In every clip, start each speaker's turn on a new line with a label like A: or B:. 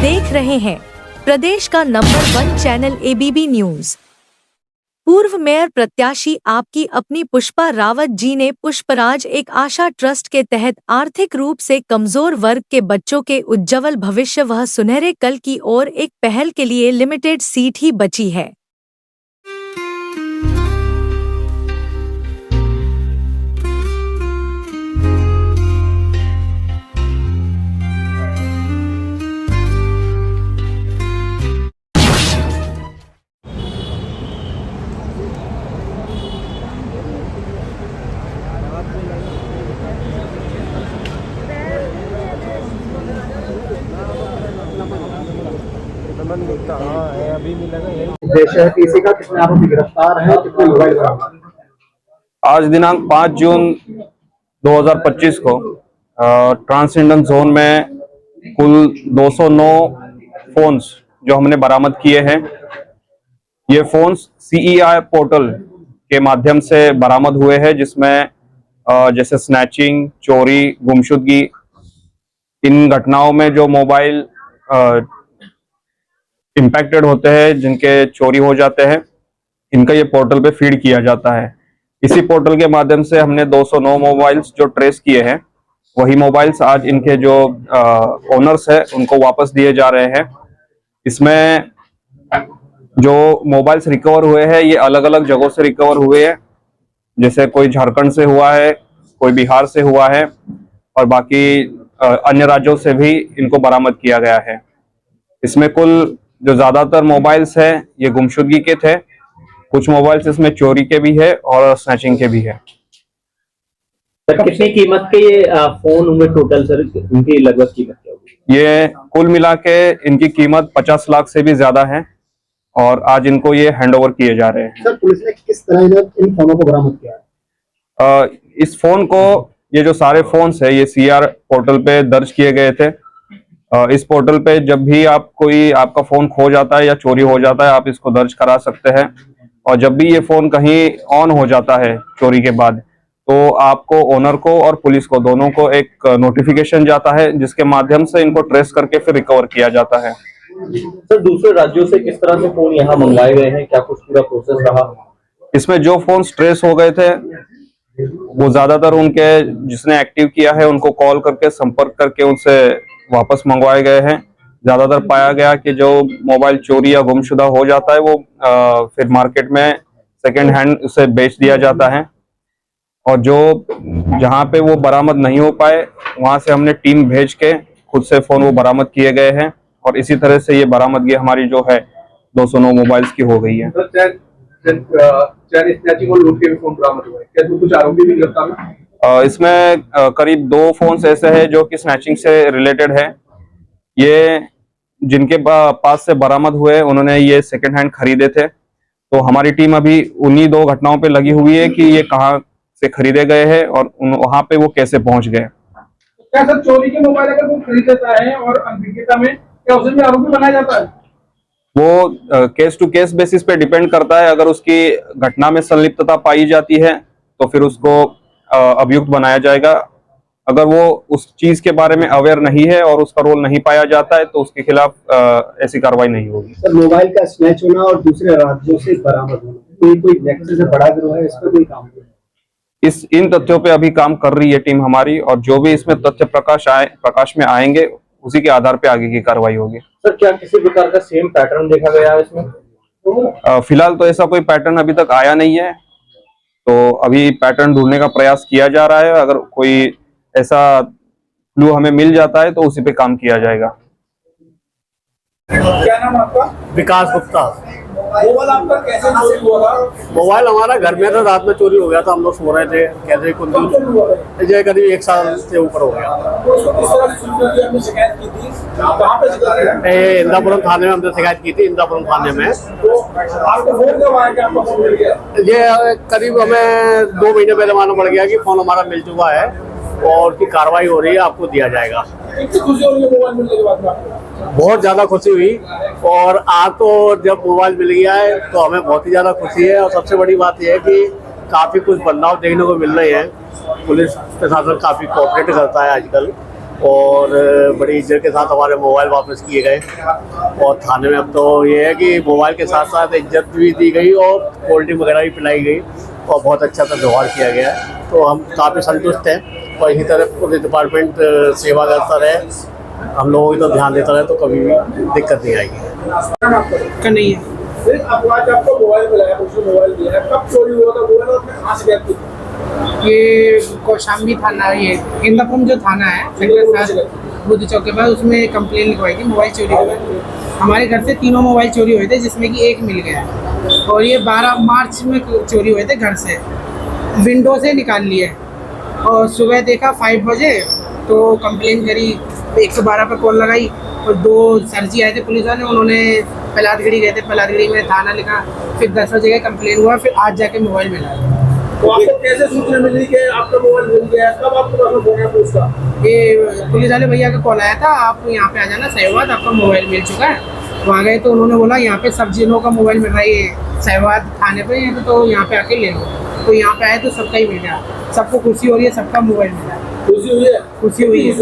A: देख रहे हैं प्रदेश का नंबर 1 चैनल ABB न्यूज। पूर्व मेयर प्रत्याशी आपकी अपनी पुष्पा रावत जी ने पुष्पराज एक आशा ट्रस्ट के तहत आर्थिक रूप से कमजोर वर्ग के बच्चों के उज्ज्वल भविष्य व सुनहरे कल की ओर एक पहल के लिए लिमिटेड सीट ही बची है।
B: अभी मिला किसी का कितने आरोपी गिरफ्तार है, कितने मोबाइल बरामद?
C: आज दिनांक 5 जून 2025 को ट्रांसजेंडर जोन में कुल 209 फोन्स जो हमने बरामद किए हैं। ये फोन्स CEI पोर्टल के माध्यम से बरामद हुए हैं, जिसमें जैसे स्नैचिंग, चोरी, गुमशुदगी, इन घटनाओं में जो मोबाइल इम्पैक्टेड होते हैं, जिनके चोरी हो जाते हैं, इनका ये पोर्टल पे फीड किया जाता है। इसी पोर्टल के माध्यम से हमने 209 मोबाइल्स जो ट्रेस किए हैं, वही मोबाइल्स आज इनके जो ओनर्स हैं उनको वापस दिए जा रहे हैं। इसमें जो मोबाइल्स रिकवर हुए हैं ये अलग अलग जगहों से रिकवर हुए हैं, जैसे कोई झारखंड से हुआ है, कोई बिहार से हुआ है और बाकी अन्य राज्यों से भी इनको बरामद किया गया है। इसमें कुल जो ज्यादातर मोबाइल्स है ये गुमशुदगी के थे, कुछ मोबाइल्स इसमें चोरी के भी है और स्नैचिंग के भी है।
D: सर कितनी कीमत के ये फोन होंगे टोटल? सर इनकी लगभग कीमत क्या होगी? ये
C: कुल मिला के इनकी कीमत 50 लाख से भी ज्यादा है और आज इनको ये हैंडओवर किए जा रहे हैं।
B: सर पुलिस ने किस तरह इन फोनों को बरामद किया है?
C: इस फोन को, ये जो सारे फोन्स है ये CR पोर्टल पे दर्ज किए गए थे। इस पोर्टल पे जब भी आपका फोन खो जाता है या चोरी हो जाता है, आप इसको दर्ज करा सकते हैं और जब भी ये फोन कहीं ऑन हो जाता है चोरी के बाद, तो आपको ओनर को और पुलिस को दोनों को एक नोटिफिकेशन जाता है, जिसके माध्यम से इनको ट्रेस करके फिर रिकवर किया जाता है।
D: सर दूसरे राज्यों से किस तरह से फोन यहाँ मंगवाए गए हैं, क्या कुछ पूरा प्रोसेस रहा?
C: इसमें जो फोन ट्रेस हो गए थे वो ज्यादातर उनके जिसने एक्टिव किया है उनको कॉल करके संपर्क करके उनसे वापस मंगवाए गए हैं। ज्यादातर पाया गया कि जो मोबाइल चोरी या गुमशुदा हो जाता है वो फिर मार्केट में सेकेंड हैंड उसे बेच दिया जाता है और जो जहां पे वो बरामद नहीं हो पाए वहां से हमने टीम भेज के खुद से फोन वो बरामद किए गए हैं और इसी तरह से ये बरामदगी हमारी जो है 209 मोबाइल्स की हो गई है। इसमें करीब 2 फोन्स ऐसे हैं जो कि स्नैचिंग से रिलेटेड है। ये जिनके पास से बरामद हुए उन्होंने ये सेकंड हैंड खरीदे थे, तो हमारी टीम अभी उन्हीं 2 घटनाओं पे लगी हुई है कि ये कहाँ से खरीदे गए हैं और वहां पे वो कैसे पहुंच गए।
E: क्या सर चोरी के मोबाइल अगर वो खरीद लेता है और अनभिज्ञता में, क्या उसे भी आरोपी बनाया जाता है?
C: वो केस टू केस बेसिस पे डिपेंड करता है। अगर उसकी घटना में संलिप्तता पाई जाती है तो फिर उसको अभियुक्त बनाया जाएगा। अगर वो उस चीज के बारे में अवेयर नहीं है और उसका रोल नहीं पाया जाता है तो उसके खिलाफ ऐसी कार्रवाई नहीं होगी।
B: सर मोबाइल का स्नैच होना और दूसरे राज्यों से बरामद होना, कोई नेक्सस से बड़ा गिरोह है, इस पर कोई काम नहीं?
C: इन तथ्यों पे अभी काम कर रही है टीम हमारी और जो भी इसमें तथ्य प्रकाश में आएंगे उसी के आधार पे आगे की कार्रवाई होगी।
D: सर क्या किसी प्रकार का सेम पैटर्न देखा गया है इसमें?
C: फिलहाल तो ऐसा कोई पैटर्न अभी तक आया नहीं है, तो अभी पैटर्न ढूंढने का प्रयास किया जा रहा है। अगर कोई ऐसा क्लू हमें मिल जाता है तो उसी पे काम किया जाएगा।
E: क्या नाम आपका?
F: विकास गुप्ता।
E: मोबाइल आपका कैसे चोरी हुआ?
F: मोबाइल हमारा घर में था, रात में चोरी हो गया था। हम लोग सो रहे थे, कैसे कुछ जो करीब 1 साल से ऊपर हो गया।
E: शिकायत की थी, कहाँ पे शिकायत?
F: इंद्रापुरम थाने में हमने शिकायत की थी। इंद्रापुरम थाने में
E: आपको फोन कब आया कि आपको फोन मिल गया?
F: ये करीब हमें 2 महीने पहले मालूम पड़ गया कि फोन हमारा मिल चुका है और उसकी कार्रवाई हो रही है, आपको दिया जाएगा।
E: कितनी खुशी हो रही है मोबाइल मिलने के बाद में आपको?
F: बहुत ज्यादा खुशी हुई और आज तो जब मोबाइल मिल गया है तो हमें बहुत ही ज्यादा खुशी है। और सबसे बड़ी बात यह है कि काफी कुछ बदलाव देखने को मिल रहे हैं। पुलिस प्रशासन काफी कोऑपरेट करता है आजकल और बड़ी इज्जत के साथ हमारे मोबाइल वापस किए गए। और थाने में अब तो ये है कि मोबाइल के साथ साथ इज्जत भी दी गई और कोल्ड ड्रिंक वगैरह भी पिलाई गई और बहुत अच्छा सा व्यवहार किया गया है। तो हम काफ़ी संतुष्ट हैं और इसी तरह पुलिस डिपार्टमेंट सेवा करता रहे, हम लोगों की तो ध्यान देता रहे, तो कभी भी दिक्कत नहीं आएगी।
E: नहीं है आज आपको मोबाइल मिला है, मोबाइल दिया है, कब चोरी हुआ था मोबाइल और कहाँ से गया?
G: ये कौशाम्बी थाना, ये इंदापुरम जो थाना है सेक्टर 7 बुद्ध चौक के पास, उसमें कंप्लेन लिखवाई थी मोबाइल चोरी हुई। हमारे घर से 3 मोबाइल चोरी हुए थे जिसमें कि एक मिल गया और ये 12 मार्च में चोरी हुए थे। घर से विंडो से निकाल लिए और सुबह देखा 5 बजे तो कंप्लेन करी, 112 पर कॉल लगाई और 2 सरजी आए थे पुलिस वाले, उन्होंने पलादगढ़ी गए थे, पलादगढ़ी में थाना लिखा, फिर 10 बजे का कंप्लेन हुआ, फिर आज जाके मोबाइल मिला।
E: तो आपको कैसे सूचना मिली कि आपका मोबाइल मिल गया है? कब आपको पता फोन है उसका?
G: ये पुलिस वाले भैया का कॉल आया था, आप यहाँ पे आ जाना सहवाद, आपका मोबाइल मिल चुका है। वहाँ गए तो उन्होंने बोला यहाँ पे सब जिलों का मोबाइल मिल रहा है सहवाद थाने पे, तो यहाँ पे आके ले लो। तो यहाँ पे आए तो सबका ही मिल गया, सबको खुशी हो रही है, सबका मोबाइल मिला।
E: खुशी हुई है?
G: खुशी हुई है,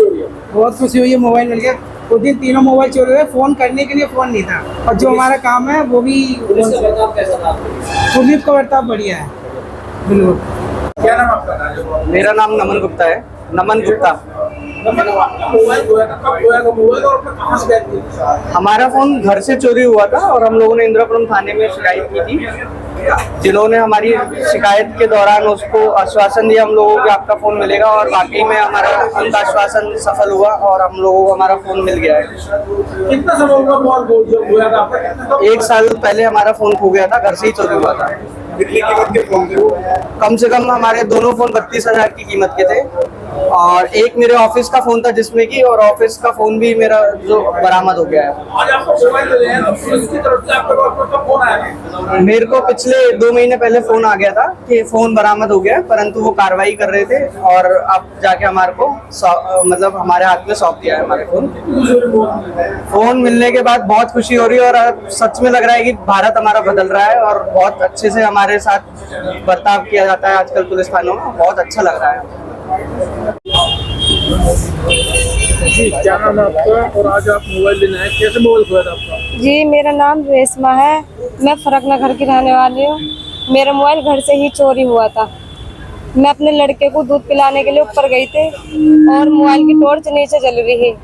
G: बहुत खुशी हुई है, मोबाइल मिल गया। उस दिन 3 मोबाइल चोरी हुए, फ़ोन करने के लिए फ़ोन नहीं था और जो हमारा काम है वो भी पुलिस का बर्ताव बढ़िया है। बिल्कुल।
E: क्या नाम आपका?
H: मेरा नाम नमन गुप्ता है। नमन गुप्ता।
E: मोबाइल खोया था, कब खोया था मोबाइल और कहाँ से गया था?
H: हमारा फोन घर से चोरी हुआ था और हम लोगों ने इंदिरापुरम थाने में शिकायत की थी, जिन्होंने हमारी शिकायत के दौरान उसको आश्वासन दिया हम लोगों को आपका फोन मिलेगा और वाकई में हमारा उनका आश्वासन सफल हुआ और हम लोगों को हमारा फोन मिल गया है।
E: कितना समय हुआ मोबाइल जब खोया था आपका?
H: 1 साल पहले हमारा फोन खो गया था, घर से ही चोरी हुआ था।
E: कितनी कीमत के फोन थे?
H: कम से कम हमारे दोनों फोन 32,000 की कीमत के थे और एक मेरे ऑफिस का फोन था जिसमें कि, और ऑफिस का फोन भी मेरा जो बरामद हो गया है।
E: आज आपको मोबाइल मिले हैं, पुलिस की तरफ से आपके पास कब फोन आया?
H: मेरे को पिछले 2 महीने पहले फोन आ गया था कि फोन बरामद हो गया, परंतु वो कार्रवाई कर रहे थे और अब जाके हमारे को मतलब हमारे हाथ में सौंप दिया है हमारे फोन मिलने के बाद बहुत खुशी हो रही है और अब सच में लग रहा है कि भारत हमारा बदल रहा है और बहुत अच्छे से हमारे साथ बर्ताव किया जाता है आजकल पुलिस थानों में, बहुत अच्छा लग रहा है।
E: जी, क्या नाम है आपका और आज आप मोबाइल लेना है, कैसे मोबाइल खोया था आपका?
I: जी, मेरा नाम रेशमा है, मैं फरकनगर की रहने वाली हूँ। मेरा मोबाइल घर से ही चोरी हुआ था। मैं अपने लड़के को दूध पिलाने के लिए ऊपर गई थी और मोबाइल की टॉर्च नीचे जल रही है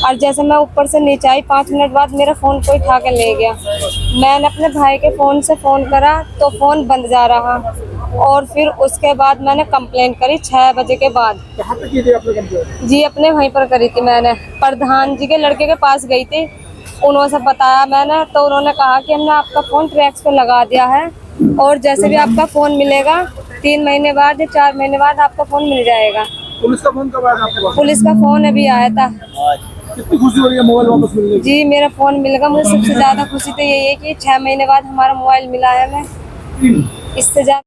I: और जैसे मैं ऊपर से नीचे आई 5 मिनट बाद मेरा फ़ोन कोई उठा के ले गया। मैंने अपने भाई के फ़ोन से फ़ोन करा तो फ़ोन बंद जा रहा और फिर उसके बाद मैंने कंप्लेन करी 6 बजे के बाद।
E: कहाँ पे की थी आपने कंप्लेन?
I: जी, अपने वहीं पर करी थी मैंने, प्रधान जी के लड़के के पास गई थी, उन्होंने से बताया मैंने, तो उन्होंने कहा कि हमने आपका फ़ोन ट्रैक्स पे लगा दिया है और जैसे भी आपका फ़ोन मिलेगा 3 महीने बाद या 4 महीने बाद आपका फ़ोन मिल जाएगा।
E: पुलिस का फोन कब आया था आपके पास?
I: पुलिस का फ़ोन अभी आया था।
E: कितनी खुशी हो रही है मोबाइल वापस मिलने की?
I: जी, मेरा फ़ोन मिल गया, मुझे सबसे ज़्यादा खुशी तो यही है कि 6 महीने बाद हमारा मोबाइल मिला है हमें, इससे ज़्यादा